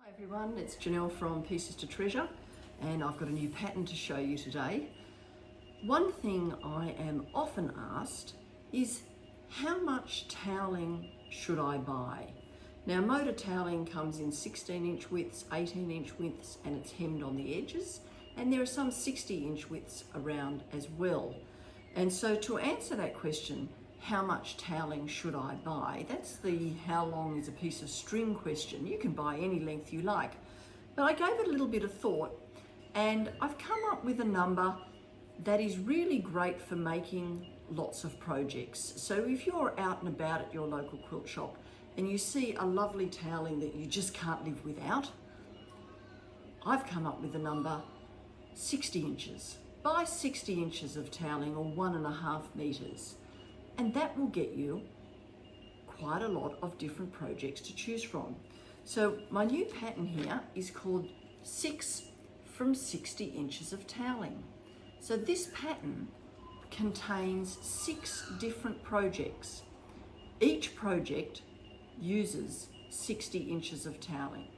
Hi everyone, it's Jennelle from Pieces to Treasure, and I've got a new pattern to show you today. One thing I am often asked is, how much toweling should I buy? Now, Moda Toweling comes in 16-inch widths, 18-inch widths, and it's hemmed on the edges, and there are some 60-inch widths around as well. And so to answer that question, how much toweling should I buy? That's the how long is a piece of string question. You can buy any length you like. But I gave it a little bit of thought, and I've come up with a number that is really great for making lots of projects. So if you're out and about at your local quilt shop and you see a lovely toweling that you just can't live without, I've come up with the number 60 inches. Buy 60 inches of toweling, or 1.5 meters. And that will get you quite a lot of different projects to choose from. So my new pattern here is called 6 from 60 inches of toweling. So this pattern contains 6 different projects. Each project uses 60 inches of toweling.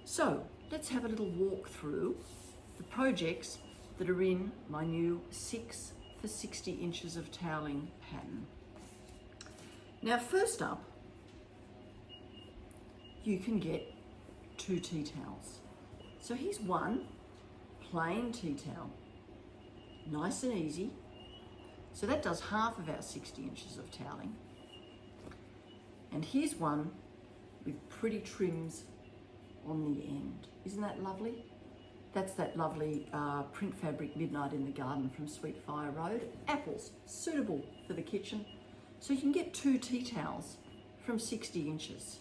So let's have a little walk through the projects that are in my new 6 for 60 inches of toweling pattern. Now, first up, you can get 2 tea towels. So here's one plain tea towel, nice and easy. So that does half of our 60 inches of toweling. And here's one with pretty trims on the end. Isn't that lovely? That's that lovely print fabric Midnight in the Garden from Sweet Fire Road. Apples, suitable for the kitchen. So you can get 2 tea towels from 60 inches.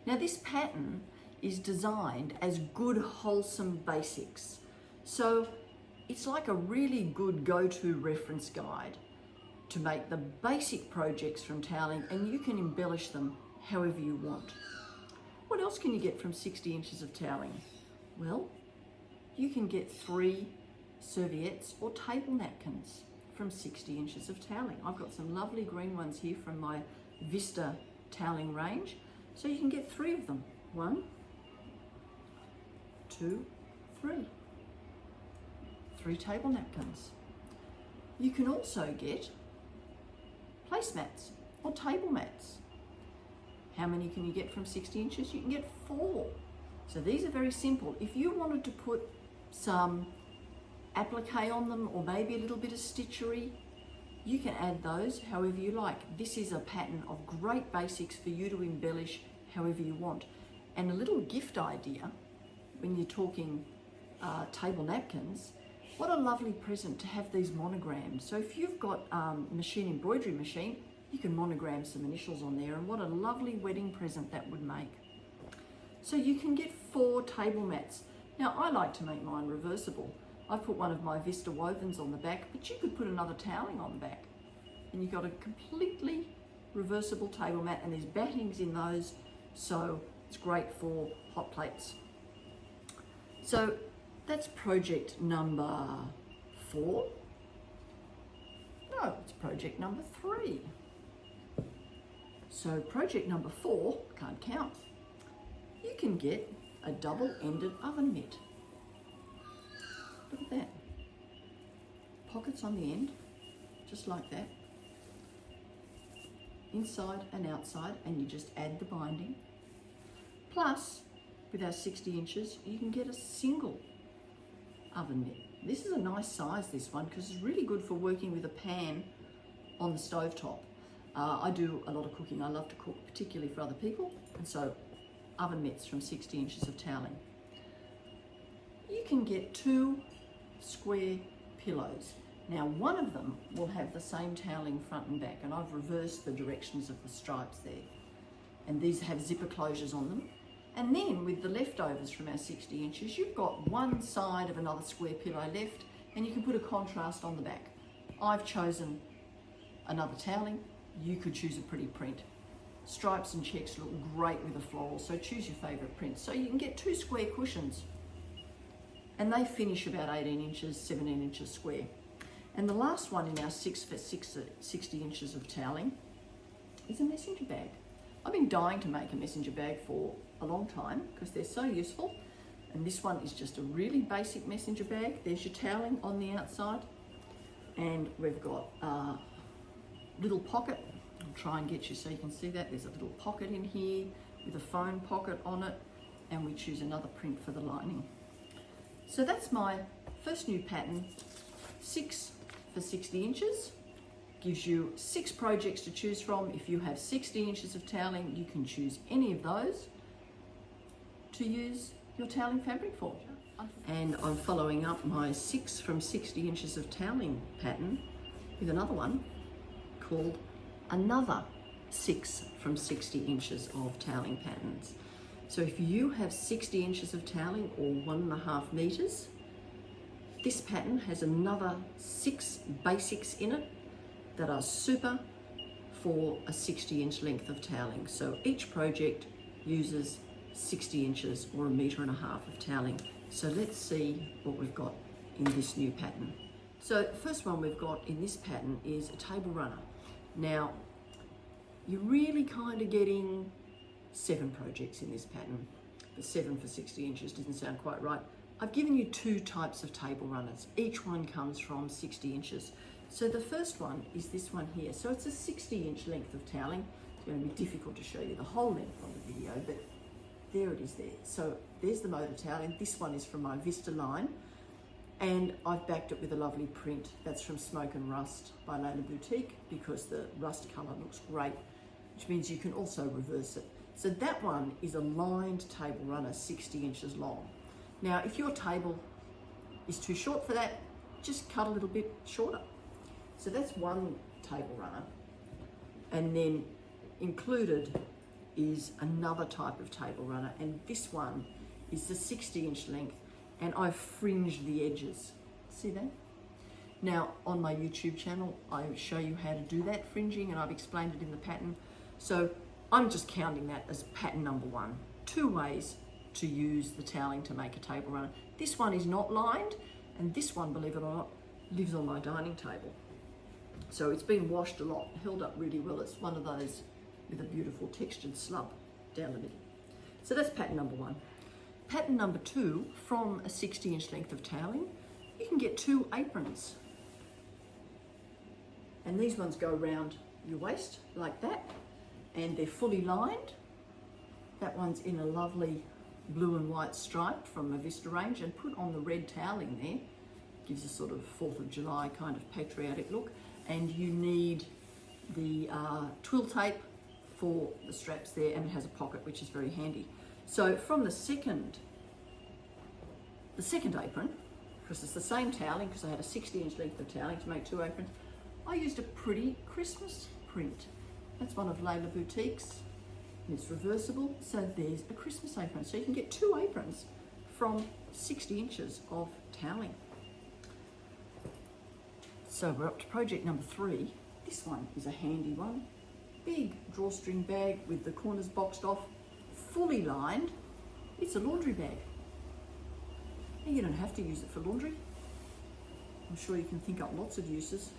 Now this pattern is designed as good, wholesome basics. So it's like a really good go-to reference guide to make the basic projects from toweling, and you can embellish them however you want. What else can you get from 60 inches of toweling? Well, you can get 3 serviettes or table napkins from 60 inches of toweling. I've got some lovely green ones here from my Vista toweling range. So you can get 3 of them. 1, 2, 3. 3 table napkins. You can also get placemats or table mats. How many can you get from 60 inches? You can get 4. So these are very simple. If you wanted to put some applique on them, or maybe a little bit of stitchery, you can add those however you like. This is a pattern of great basics for you to embellish however you want. And a little gift idea, when you're talking table napkins, what a lovely present to have these monogrammed. So if you've got a embroidery machine, you can monogram some initials on there, and what a lovely wedding present that would make. So you can get 4 table mats. Now, I like to make mine reversible. I put one of my Vista wovens on the back, but you could put another toweling on the back. And you've got a completely reversible table mat, and there's battings in those, so it's great for hot plates. So that's project number 4. No, it's project number 3. So project number 4, can't count. You can get a double-ended oven mitt. Look at that. Pockets on the end, just like that. Inside and outside, and you just add the binding. Plus, with our 60 inches, you can get a single oven mitt. This is a nice size, this one, because it's really good for working with a pan on the stovetop. I do a lot of cooking. I love to cook, particularly for other people, and so oven mitts from 60 inches of toweling. You can get 2 square pillows. Now, one of them will have the same toweling front and back, and I've reversed the directions of the stripes there. And these have zipper closures on them. And then with the leftovers from our 60 inches, you've got one side of another square pillow left, and you can put a contrast on the back. I've chosen another toweling. You could choose a pretty print. Stripes and checks look great with a floral, so choose your favourite print. So you can get 2 square cushions, and they finish about 18 inches, 17 inches square. And the last one in our 6 for 60 inches of toweling is a messenger bag. I've been dying to make a messenger bag for a long time because they're so useful. And this one is just a really basic messenger bag. There's your toweling on the outside. And we've got a little pocket. I'll try and get you so you can see that. There's a little pocket in here with a phone pocket on it. And we choose another print for the lining. So that's my first new pattern, 6 for 60 inches. Gives you 6 projects to choose from. If you have 60 inches of toweling, you can choose any of those to use your toweling fabric for. And I'm following up my 6 from 60 inches of toweling pattern with another one called another 6 from 60 inches of toweling patterns. So if you have 60 inches of toweling or 1.5 meters, this pattern has another 6 basics in it that are super for a 60-inch length of toweling. So each project uses 60 inches or 1.5 meters of toweling. So let's see what we've got in this new pattern. So the first one we've got in this pattern is a table runner. Now, you're really kind of getting 7 projects in this pattern, but 7 for 60 inches doesn't sound quite right. I've given you 2 types of table runners. Each one comes from 60 inches. So the first one is this one here. So it's a 60-inch length of toweling. It's going to be difficult to show you the whole length on the video, but there it is there. So there's the Moda Toweling. This one is from my Vista line, and I've backed it with a lovely print. That's from Smoke and Rust by Jennellle Boutique, because the rust colour looks great, which means you can also reverse it. So that one is a lined table runner, 60 inches long. Now, if your table is too short for that, just cut a little bit shorter. So that's one table runner. And then included is another type of table runner. And this one is the 60-inch length, and I've fringed the edges. See that? Now, on my YouTube channel, I show you how to do that fringing, and I've explained it in the pattern. So I'm just counting that as pattern number 1. 2 ways to use the toweling to make a table runner. This one is not lined, and this one, believe it or not, lives on my dining table. So it's been washed a lot, held up really well. It's one of those with a beautiful textured slub down the middle. So that's pattern number 1. Pattern number 2, from a 60-inch length of toweling, you can get 2 aprons. And these ones go around your waist like that, and they're fully lined. That one's in a lovely blue and white stripe from a Vista range, and put on the red toweling there. Gives a sort of 4th of July kind of patriotic look. And you need the twill tape for the straps there, and it has a pocket, which is very handy. So from the second apron, because it's the same toweling, because I had a 60-inch length of toweling to make 2 aprons, I used a pretty Christmas print. That's one of Jennellle Boutique's, and it's reversible. So there's a Christmas apron. So you can get 2 aprons from 60 inches of toweling. So we're up to project number 3. This one is a handy one. Big drawstring bag with the corners boxed off, fully lined. It's a laundry bag. And you don't have to use it for laundry. I'm sure you can think up lots of uses.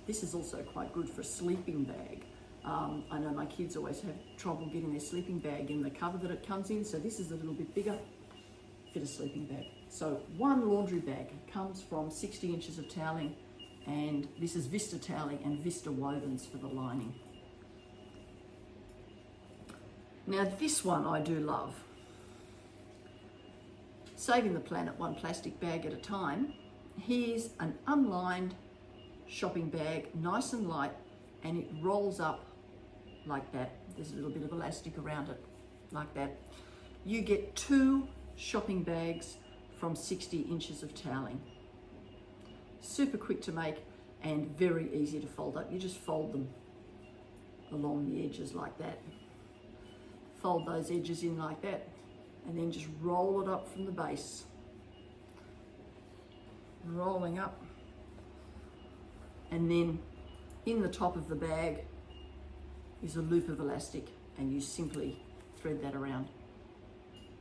This is also quite good for a sleeping bag. I know my kids always have trouble getting their sleeping bag in the cover that it comes in, so this is a little bit bigger. Fit a sleeping bag. So 1 laundry bag comes from 60 inches of toweling, and this is Vista toweling and Vista wovens for the lining. Now this one I do love. Saving the planet 1 plastic bag at a time. Here's an unlined shopping bag, nice and light, and it rolls up like that. There's a little bit of elastic around it, like that. You get 2 shopping bags from 60 inches of toweling. Super quick to make and very easy to fold up. You just fold them along the edges like that. Fold those edges in like that, and then just roll it up from the base. Rolling up, and then in the top of the bag is a loop of elastic, and you simply thread that around.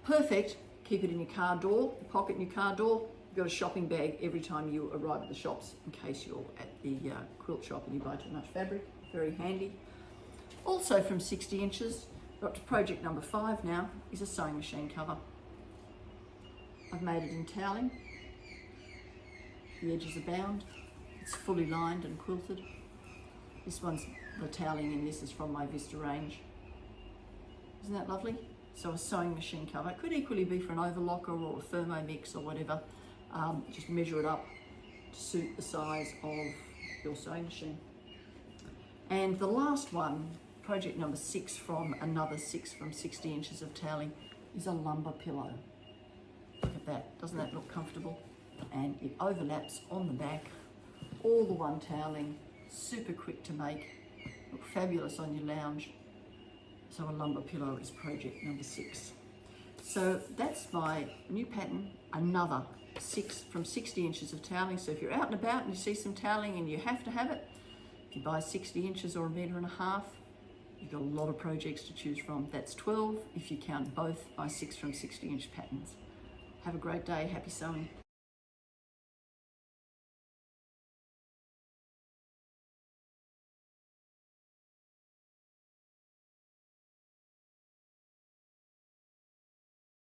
Perfect. Keep it in your car door, pocket in your car door. You've got a shopping bag every time you arrive at the shops, in case you're at the quilt shop and you buy too much fabric. Very handy. Also from 60 inches, Got to project number 5 now, is a sewing machine cover. I've made it in toweling. The edges are bound. It's fully lined and quilted. This one's, the toweling in this is from my Vista range. Isn't that lovely? So a sewing machine cover. It could equally be for an overlocker or a Thermomix or whatever. Just measure it up to suit the size of your sewing machine. And the last one, project number 6 from another 6 from 60 inches of toweling, is a lumbar pillow. Look at that, doesn't that look comfortable? And it overlaps on the back, all the one toweling, super quick to make, look fabulous on your lounge. So a lumbar pillow is project number 6. So that's my new pattern, another 6 from 60 inches of toweling. So if you're out and about and you see some toweling and you have to have it, if you buy 60 inches or 1.5 meters, you've got a lot of projects to choose from. That's 12 if you count both my 6 from 60 inch patterns. Have a great day, happy sewing.